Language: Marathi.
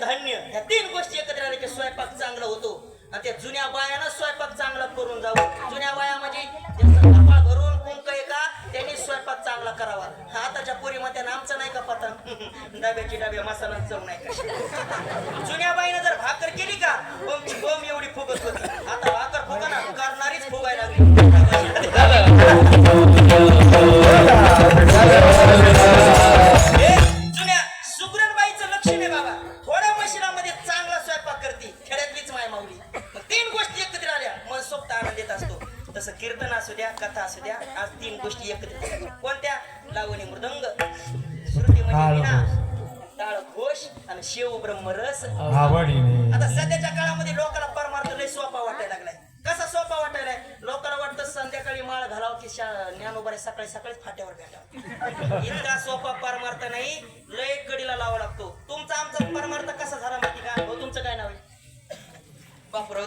धान्य ह्या तीन गोष्टी एकत्र आल्या की स्वयंपाक चांगला होतो. आणि त्या जुन्या बायानं स्वयंपाक चांगला करून जावं. जुन्या बाया म्हणजे त्यांचं कपाळ भरून कुंक आहे का त्यांनी स्वयंपाक चांगला करावा. आताच्या पोरी मध्ये आमचं नाही का पता डब्याची डब्या मसाला चव नाही का. जुन्या बाईनं जर भाकर केली का बम एवढी फुगत होती. आता भाकर फुगा ना करणारीच फुगायला लागली. जुन्या सुगरणबाईचं लक्षण आहे बाबा. थोड्या मशिनामध्ये चांगला स्वयंपाक करते. खेड्यातलीच माय माऊली. मग तीन गोष्टी एकत्र आल्या मन सोबत आनंद येत असतो. तसं कीर्तन असू द्या कथा असू द्या आज तीन गोष्टी एकत्र कोणत्या लावणी मृदंग श्रुती म्हणजे टाळ घोष आणि शिव ब्रह्मरस. आता सध्याच्या काळामध्ये लोकांना परमार्थ लय सोपा वाटायला लागलाय. कसा सोपा वाटायलाय लोकांना वाटतं संध्याकाळी माळ घालावं की ज्ञानोबाने सकाळी सकाळीच फाट्यावर भेटावं. इतका सोपा परमार्थ नाही लय कडीला लावा लागतो. तुमचा आमचा परमार्थ कसा झाला माहिती का. हो तुमचं काय नाव आहे बापूराव.